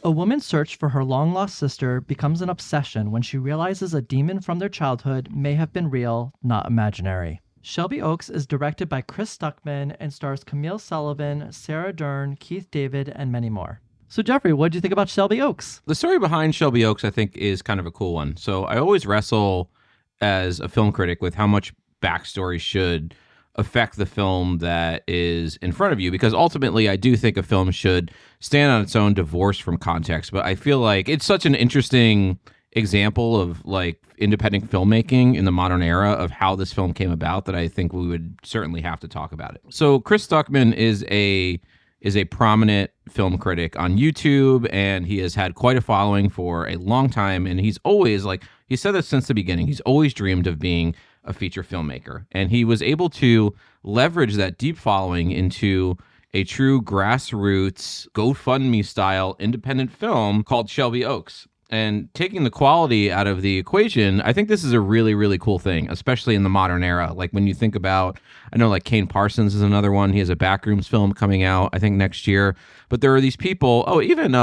A woman's search for her long-lost sister becomes an obsession when she realizes a demon from their childhood may have been real, not imaginary. Shelby Oaks is directed by Chris Stuckmann and stars Camille Sullivan, Sarah Durn, Keith David, and many more. So Jeffrey, what did you think about Shelby Oaks? The story behind Shelby Oaks, I think, is kind of a cool one. So I always wrestle as a film critic with how much backstory should affect the film that is in front of you, because ultimately I do think a film should stand on its own, divorced from context. But I feel like it's such an interesting example of like independent filmmaking in the modern era of how this film came about that I think we would certainly have to talk about it. So Chris Stuckmann is a prominent film critic on YouTube, and he has had quite a following for a long time. And he's always, like, he said this since the beginning, he's always dreamed of being a feature filmmaker. And he was able to leverage that deep following into a true grassroots GoFundMe style independent film called Shelby Oaks. And taking the quality out of the equation, I think this is a really, really cool thing, especially in the modern era. Like when you think about, I know like Kane Parsons is another one. He has a Backrooms film coming out, I think next year. But there are these people, even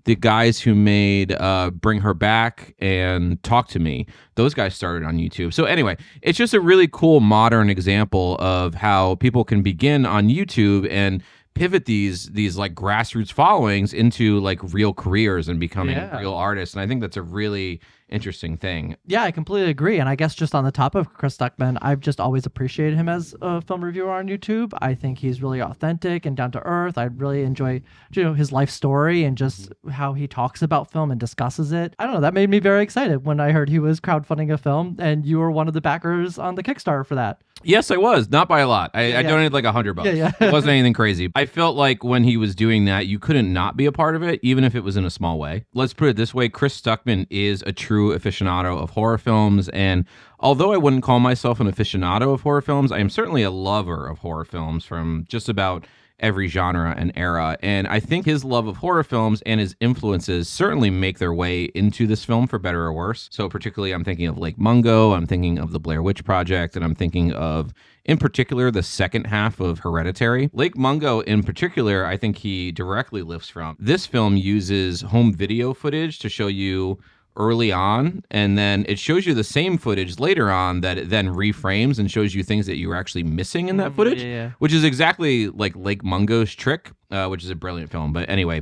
the guys who made Bring Her Back and Talk to Me, those guys started on YouTube. So anyway, it's just a really cool modern example of how people can begin on YouTube and pivot these like grassroots followings into like real careers and becoming real artists. And I think that's a really interesting thing. Yeah, I completely agree. And I guess just on the top of Chris Stuckmann, I've just always appreciated him as a film reviewer on YouTube. I think he's really authentic and down to earth. I really enjoy, his life story and just how he talks about film and discusses it. I don't know, that made me very excited when I heard he was crowdfunding a film and you were one of the backers on the Kickstarter for that. Yes, I was. Not by a lot. I donated like $100. It wasn't anything crazy. I felt like when he was doing that, you couldn't not be a part of it, even if it was in a small way. Let's put it this way. Chris Stuckmann is a true aficionado of horror films. And although I wouldn't call myself an aficionado of horror films, I am certainly a lover of horror films from just about every genre and era. And I think his love of horror films and his influences certainly make their way into this film, for better or worse. So particularly, I'm thinking of Lake Mungo, I'm thinking of the Blair Witch Project, and I'm thinking of, in particular, the second half of Hereditary. Lake Mungo, in particular, I think he directly lifts from. This film uses home video footage to show you early on, and then it shows you the same footage later on that it then reframes and shows you things that you were actually missing in that footage, which is exactly like Lake Mungo's trick, which is a brilliant film. But anyway,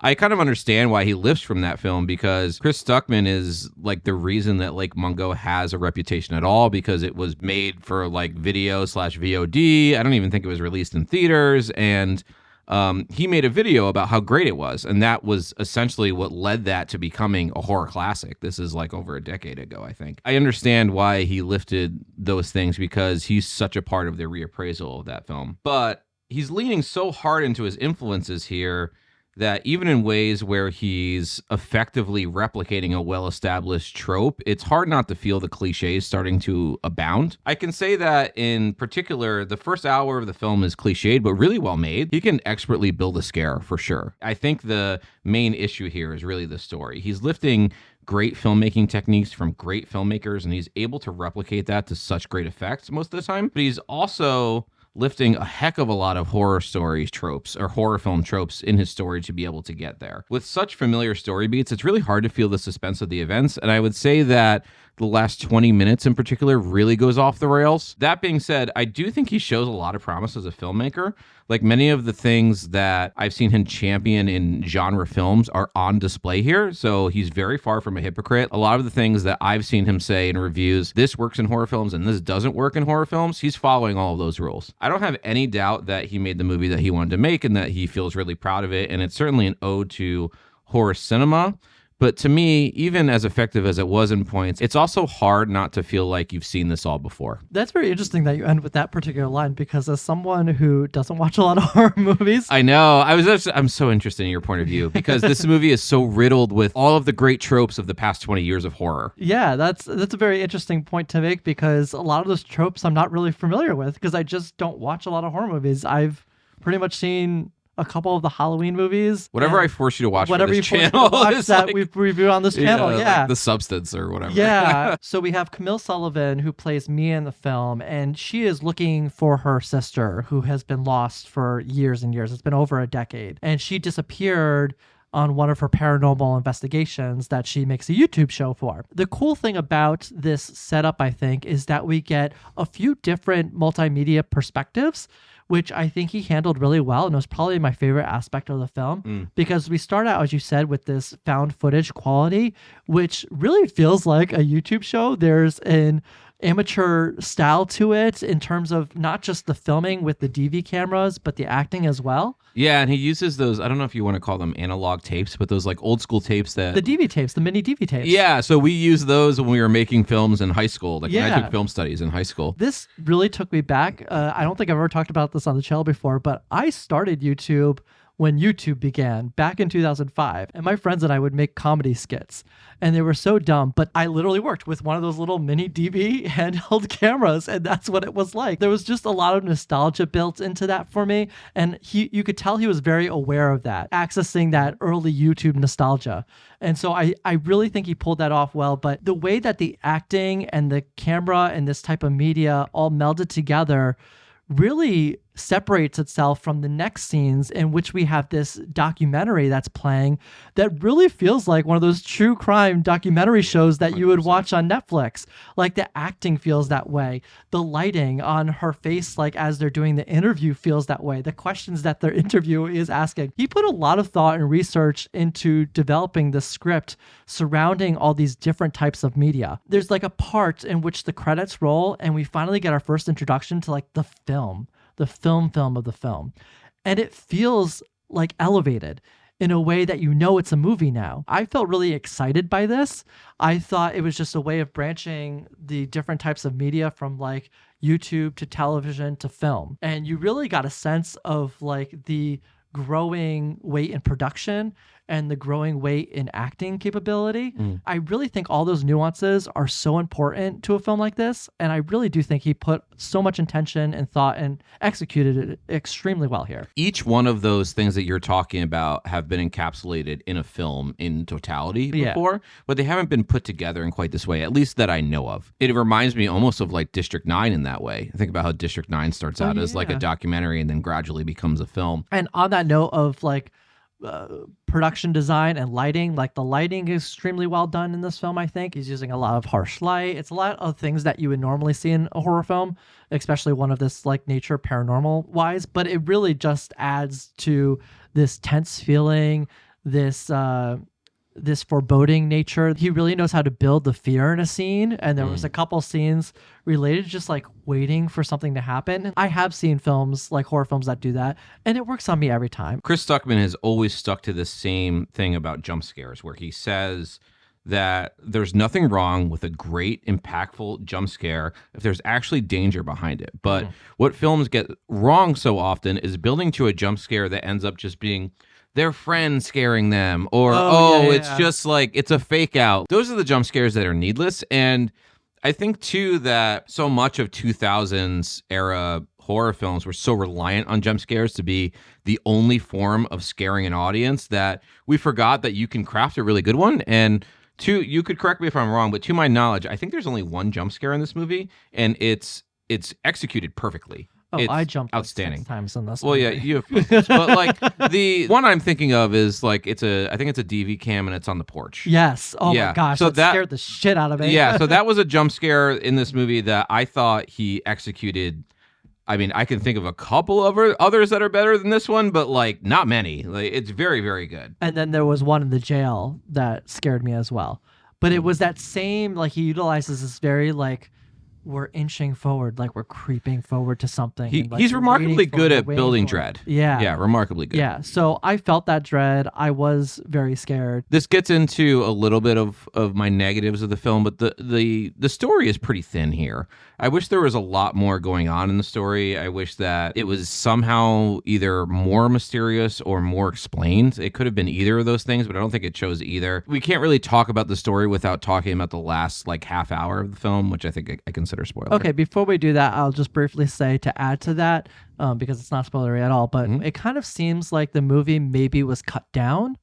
I kind of understand why he lifts from that film, because Chris Stuckmann is like the reason that Lake Mungo has a reputation at all, because it was made for like video/VOD. I don't even think it was released in theaters, and he made a video about how great it was, and that was essentially what led that to becoming a horror classic. This is like over a decade ago, I think. I understand why he lifted those things, because he's such a part of the reappraisal of that film. But he's leaning so hard into his influences here that even in ways where he's effectively replicating a well-established trope, it's hard not to feel the cliches starting to abound. I can say that in particular, the first hour of the film is cliched, but really well made. He can expertly build a scare, for sure. I think the main issue here is really the story. He's lifting great filmmaking techniques from great filmmakers, and he's able to replicate that to such great effects most of the time. But he's also lifting a heck of a lot of horror stories tropes or horror film tropes in his story to be able to get there. With such familiar story beats, it's really hard to feel the suspense of the events. And I would say that the last 20 minutes in particular really goes off the rails. That being said, I do think he shows a lot of promise as a filmmaker. Like many of the things that I've seen him champion in genre films are on display here. So he's very far from a hypocrite. A lot of the things that I've seen him say in reviews, this works in horror films and this doesn't work in horror films, he's following all of those rules. I don't have any doubt that he made the movie that he wanted to make and that he feels really proud of it. And it's certainly an ode to horror cinema. But to me, even as effective as it was in points, it's also hard not to feel like you've seen this all before. That's very interesting that you end with that particular line, because as someone who doesn't watch a lot of horror movies... I know. I'm so interested in your point of view, because this movie is so riddled with all of the great tropes of the past 20 years of horror. Yeah, that's a very interesting point to make, because a lot of those tropes I'm not really familiar with, because I just don't watch a lot of horror movies. I've pretty much seen a couple of the Halloween movies. Whatever I force you to watch whatever for you this channel. Watch that like, we've reviewed on this channel. Yeah. Like The Substance or whatever. Yeah. So we have Camille Sullivan, who plays Mia in the film, and she is looking for her sister, who has been lost for years and years. It's been over a decade. And she disappeared on one of her paranormal investigations that she makes a YouTube show for. The cool thing about this setup, I think, is that we get a few different multimedia perspectives, which I think he handled really well, and it was probably my favorite aspect of the film, because we start out, as you said, with this found footage quality, which really feels like a YouTube show. There's an amateur style to it in terms of not just the filming with the DV cameras, but the acting as well. Yeah, and he uses those, I don't know if you want to call them analog tapes, but those like old school tapes that... The DV tapes, the mini DV tapes. Yeah, so we used those when we were making films in high school, like when I took film studies in high school. This really took me back. I don't think I've ever talked about this on the channel before, but I started YouTube when YouTube began back in 2005, and my friends and I would make comedy skits, and they were so dumb, but I literally worked with one of those little mini DV handheld cameras, and that's what it was like. There was just a lot of nostalgia built into that for me, and you could tell he was very aware of that, accessing that early YouTube nostalgia. And so I really think he pulled that off well, but the way that the acting and the camera and this type of media all melded together really separates itself from the next scenes, in which we have this documentary that's playing that really feels like one of those true crime documentary shows that you would watch on Netflix. Like, the acting feels that way. The lighting on her face, like as they're doing the interview, feels that way. The questions that their interviewer is asking. He put a lot of thought and research into developing the script surrounding all these different types of media. There's like a part in which the credits roll and we finally get our first introduction to like the film of the film. And it feels like elevated in a way that you know it's a movie now. I felt really excited by this. I thought it was just a way of branching the different types of media from like YouTube to television to film. And you really got a sense of like the growing weight in production and the growing weight in acting capability. I really think all those nuances are so important to a film like this. And I really do think he put so much intention and thought and executed it extremely well here. Each one of those things that you're talking about have been encapsulated in a film in totality before, but they haven't been put together in quite this way, at least that I know of. It reminds me almost of like District 9 in that way. Think about how District 9 starts out as like a documentary and then gradually becomes a film. And on that note of like production design and lighting, like the lighting is extremely well done in this film. I think he's using a lot of harsh light. It's a lot of things that you would normally see in a horror film, especially one of this like nature paranormal wise, but it really just adds to this tense feeling, this foreboding nature. He really knows how to build the fear in a scene. And there was a couple scenes related to just like waiting for something to happen. I have seen films like horror films that do that, and it works on me every time. Chris Stuckmann has always stuck to the same thing about jump scares, where he says that there's nothing wrong with a great, impactful jump scare if there's actually danger behind it. But what films get wrong so often is building to a jump scare that ends up just being their friend scaring them, or it's just like it's a fake out. Those are the jump scares that are needless. And I think too that so much of 2000s era horror films were so reliant on jump scares to be the only form of scaring an audience that we forgot that you can craft a really good one. And two, you could correct me if I'm wrong, but to my knowledge, I think there's only one jump scare in this movie, and it's executed perfectly. Oh, I jumped outstanding like 6 times in this. Well, movie. yeah, you have, but like the one I'm thinking of is like I think it's a DV cam and it's on the porch. Yes. Oh my gosh, so that scared the shit out of me. Yeah, so that was a jump scare in this movie that I thought he executed. I mean, I can think of a couple of others that are better than this one, but like not many. Like, it's very, very good. And then there was one in the jail that scared me as well. But it was that same, like he utilizes this very like, we're inching forward, like we're creeping forward to something. He's remarkably good at building dread. Yeah, remarkably good. Yeah, so I felt that dread. I was very scared. This gets into a little bit of my negatives of the film, but the story is pretty thin here. I wish there was a lot more going on in the story. I wish that it was somehow either more mysterious or more explained. It could have been either of those things, but I don't think it chose either. We can't really talk about the story without talking about the last like half hour of the film, which I think I consider spoiler. Okay, before we do that, I'll just briefly say to add to that, because it's not spoilery at all, but it kind of seems like the movie maybe was cut down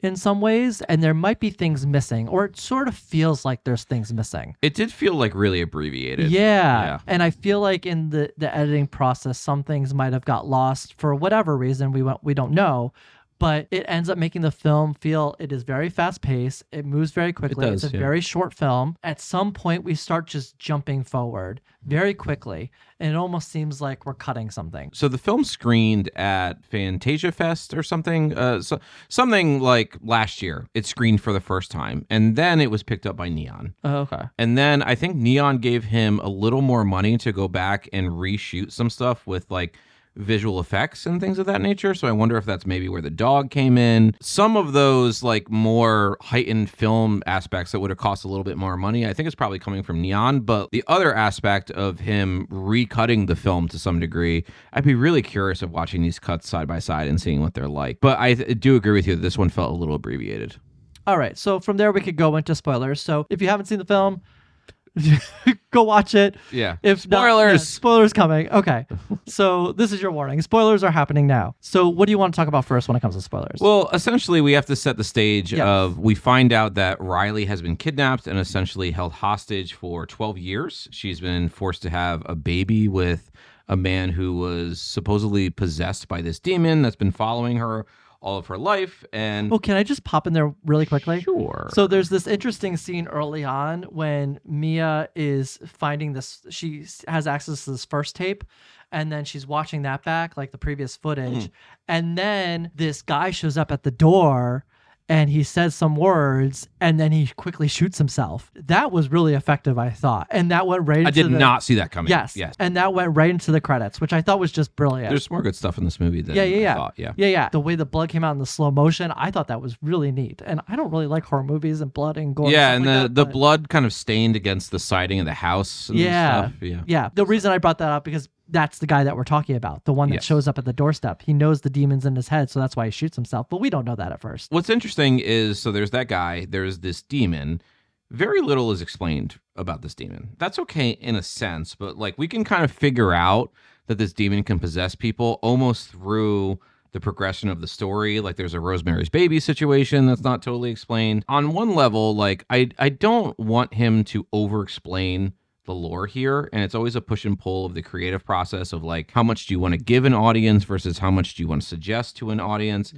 in some ways, and there might be things missing, or it sort of feels like there's things missing. It did feel like really abbreviated. Yeah. And I feel like in the editing process, some things might have got lost for whatever reason we don't know. but it ends up making the film feel it is very fast paced. It moves very quickly. It does, it's a very short film. At some point, we start just jumping forward very quickly, and it almost seems like we're cutting something. So the film screened at Fantasia Fest or something, something like last year. It screened for the first time, and then it was picked up by Neon. Oh, okay. And then I think Neon gave him a little more money to go back and reshoot some stuff with like visual effects and things of that nature. So I wonder if that's maybe where the dog came in. Some of those like more heightened film aspects that would have cost a little bit more money, I think it's probably coming from Neon. But the other aspect of him recutting the film to some degree, I'd be really curious of watching these cuts side by side and seeing what they're like. But I do agree with you that this one felt a little abbreviated. All right. So from there, we could go into spoilers. So if you haven't seen the film, go watch it. Yeah. If spoilers. Not, spoilers coming. Okay. So this is your warning. Spoilers are happening now. So what do you want to talk about first when it comes to spoilers? Well, essentially, we have to set the stage of we find out that Riley has been kidnapped and essentially held hostage for 12 years. She's been forced to have a baby with a man who was supposedly possessed by this demon that's been following her all of her life. And can I just pop in there really quickly? Sure. So there's this interesting scene early on when Mia is finding this. She has access to this first tape, and then she's watching that back, like the previous footage. And then this guy shows up at the door and he says some words, and then he quickly shoots himself. That was really effective, I thought. And that went right into I did not see that coming. Yes. And that went right into the credits, which I thought was just brilliant. There's more good stuff in this movie than I thought. Yeah. The way the blood came out in the slow motion, I thought that was really neat. And I don't really like horror movies and blood and gore. Yeah, and like the blood kind of stained against the siding of the house and stuff. Yeah. The reason I brought that up because that's the guy that we're talking about, the one that shows up at the doorstep. He knows the demon's in his head, so that's why he shoots himself. But we don't know that at first. What's interesting is, so there's that guy, there's this demon. Very little is explained about this demon. That's okay in a sense, but like we can kind of figure out that this demon can possess people almost through the progression of the story. Like there's a Rosemary's Baby situation that's not totally explained. On one level, like I don't want him to over-explain the lore here, and it's always a push and pull of the creative process of like how much do you want to give an audience versus how much do you want to suggest to an audience.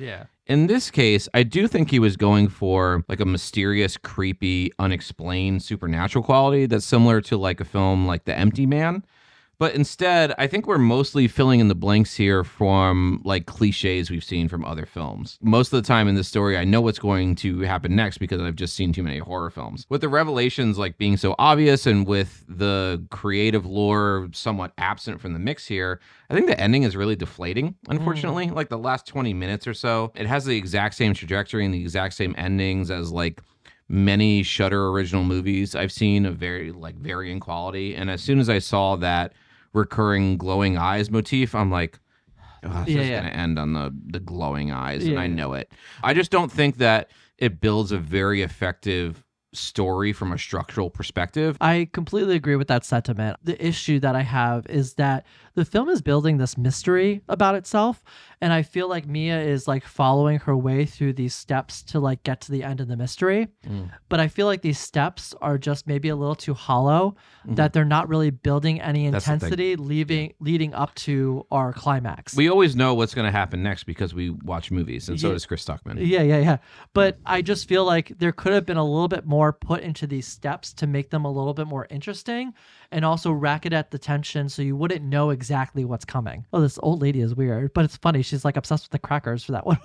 In this case, I do think he was going for like a mysterious, creepy, unexplained supernatural quality that's similar to like a film like The Empty Man. But instead, I think we're mostly filling in the blanks here from like cliches we've seen from other films. Most of the time in this story, I know what's going to happen next because I've just seen too many horror films. With the revelations like being so obvious and with the creative lore somewhat absent from the mix here, I think the ending is really deflating, unfortunately. Like the last 20 minutes or so, it has the exact same trajectory and the exact same endings as like many Shudder original movies I've seen of very like varying quality. And as soon as I saw that recurring glowing eyes motif, I'm like, oh, this is going to end on the glowing eyes, and I know it. I just don't think that it builds a very effective story from a structural perspective. I completely agree with that sentiment. The issue that I have is that the film is building this mystery about itself, and I feel like Mia is like following her way through these steps to like get to the end of the mystery. But I feel like these steps are just maybe a little too hollow, that they're not really building any intensity leading up to our climax. We always know what's going to happen next because we watch movies, and so does Chris Stuckmann. Yeah. But I just feel like there could have been a little bit more put into these steps to make them a little bit more interesting, and also racket at the tension so you wouldn't know exactly what's coming. Oh, this old lady is weird, but it's funny. She's like obsessed with the crackers for that one.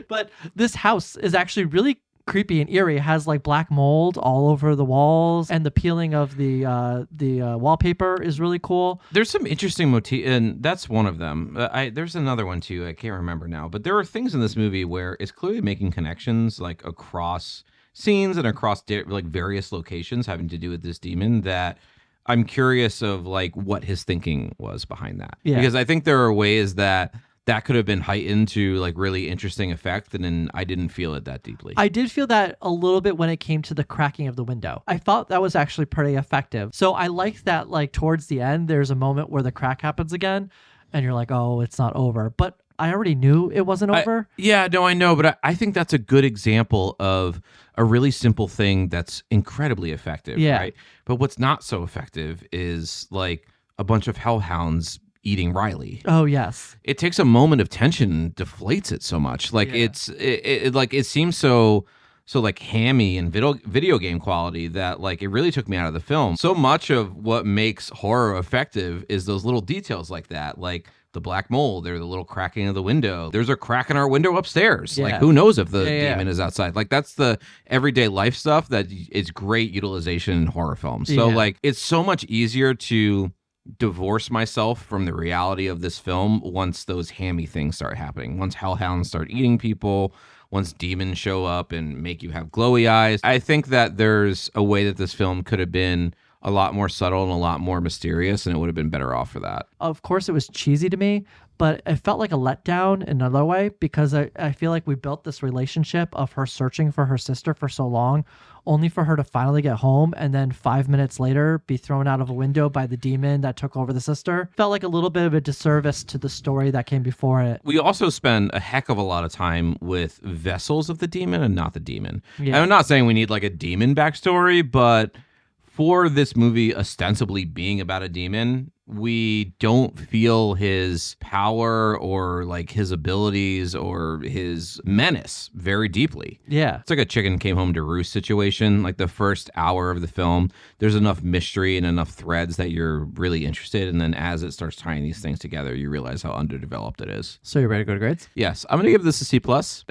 But this house is actually really creepy and eerie. It has like black mold all over the walls, and the peeling of the wallpaper is really cool. There's some interesting motif, and that's one of them. There's another one too. I can't remember now, but there are things in this movie where it's clearly making connections like across scenes and across like various locations having to do with this demon that I'm curious of like what his thinking was behind that. Because I think there are ways that could have been heightened to like really interesting effect, and then I didn't feel it that deeply. I did feel that a little bit when it came to the cracking of the window. I thought that was actually pretty effective. So I liked that like towards the end, there's a moment where the crack happens again, and you're like, oh, it's not over. But I already knew it wasn't over. I know, but I think that's a good example of a really simple thing that's incredibly effective, right? But what's not so effective is like a bunch of hellhounds eating Riley. Oh, yes. It takes a moment of tension and deflates it so much. Like it seems so like hammy and video game quality that like it really took me out of the film. So much of what makes horror effective is those little details like that. Like the black mold or the little cracking of the window. There's a crack in our window upstairs. Like who knows if the demon is outside. Like that's the everyday life stuff that is great utilization in horror films. So like it's so much easier to divorce myself from the reality of this film once those hammy things start happening. Once hellhounds start eating people, once demons show up and make you have glowy eyes. I think that there's a way that this film could have been a lot more subtle and a lot more mysterious, and it would have been better off for that. Of course, it was cheesy to me, but it felt like a letdown in another way because I feel like we built this relationship of her searching for her sister for so long, only for her to finally get home and then 5 minutes later be thrown out of a window by the demon that took over the sister. Felt like a little bit of a disservice to the story that came before it. We also spend a heck of a lot of time with vessels of the demon and not the demon. Yeah. And I'm not saying we need like a demon backstory, but for this movie ostensibly being about a demon, we don't feel his power or like his abilities or his menace very deeply. Yeah. It's like a chicken came home to roost situation. Like the first hour of the film, there's enough mystery and enough threads that you're really interested. And then as it starts tying these things together, you realize how underdeveloped it is. So you're ready to go to grades? Yes. I'm going to give this a C+.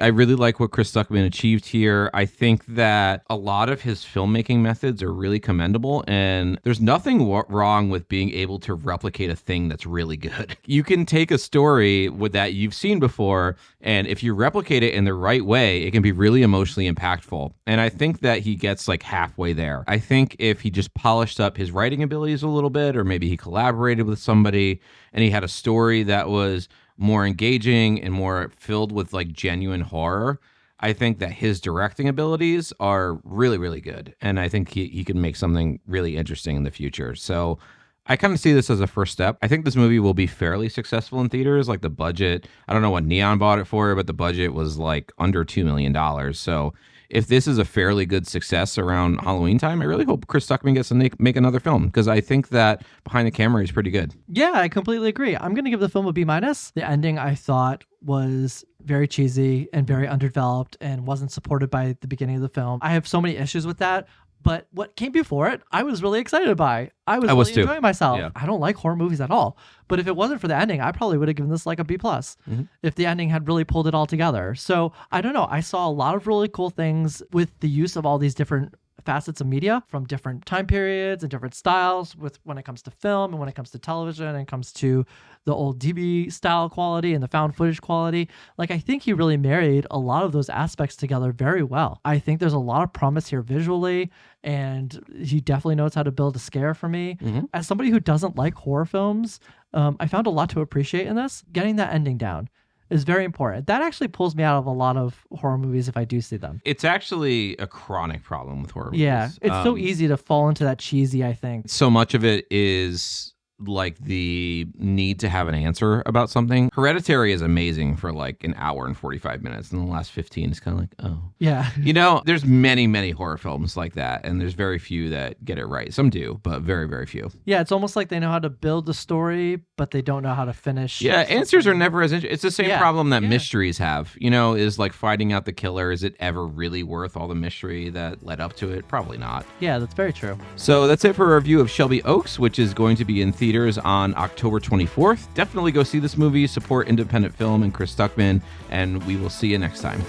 I really like what Chris Stuckmann achieved here. I think that a lot of his filmmaking methods are really commendable. And there's nothing wrong with being able to replicate a thing that's really good. You can take a story that you've seen before, and if you replicate it in the right way, it can be really emotionally impactful. And I think that he gets like halfway there. I think if he just polished up his writing abilities a little bit, or maybe he collaborated with somebody and he had a story that was more engaging and more filled with like genuine horror, I think that his directing abilities are really, really good. And I think he can make something really interesting in the future. So I kind of see this as a first step. I think this movie will be fairly successful in theaters. Like the budget, I don't know what Neon bought it for, but the budget was like under $2 million. So if this is a fairly good success around Halloween time, I really hope Chris Stuckmann gets to make another film, because I think that behind the camera is pretty good. Yeah, I completely agree. I'm going to give the film a B-. The ending I thought was very cheesy and very underdeveloped and wasn't supported by the beginning of the film. I have so many issues with that. But what came before it, I was really excited by. I was really enjoying myself. Yeah. I don't like horror movies at all. But if it wasn't for the ending, I probably would have given this like a B+. If the ending had really pulled it all together. So I don't know. I saw a lot of really cool things with the use of all these different facets of media from different time periods and different styles with when it comes to film and when it comes to television and it comes to the old DB style quality and the found footage quality. Like, I think he really married a lot of those aspects together very well. I think there's a lot of promise here visually, and he definitely knows how to build a scare for me. As somebody who doesn't like horror films, I found a lot to appreciate in this. Getting that ending down is very important. That actually pulls me out of a lot of horror movies if I do see them. It's actually a chronic problem with horror movies. Yeah, it's so easy to fall into that cheesy, I think. So much of it is like the need to have an answer about something. Hereditary is amazing for like an hour and 45 minutes, and the last 15 is kind of like, oh. Yeah. You know, there's many, many horror films like that, and there's very few that get it right. Some do, but very, very few. Yeah, it's almost like they know how to build the story, but they don't know how to finish. Yeah, answers are never as interesting. It's the same problem that mysteries have, you know, is like finding out the killer. Is it ever really worth all the mystery that led up to it? Probably not. Yeah, that's very true. So that's it for a review of Shelby Oaks, which is going to be in theaters on October 24th. Definitely go see this movie, support independent film and Chris Stuckmann, and we will see you next time.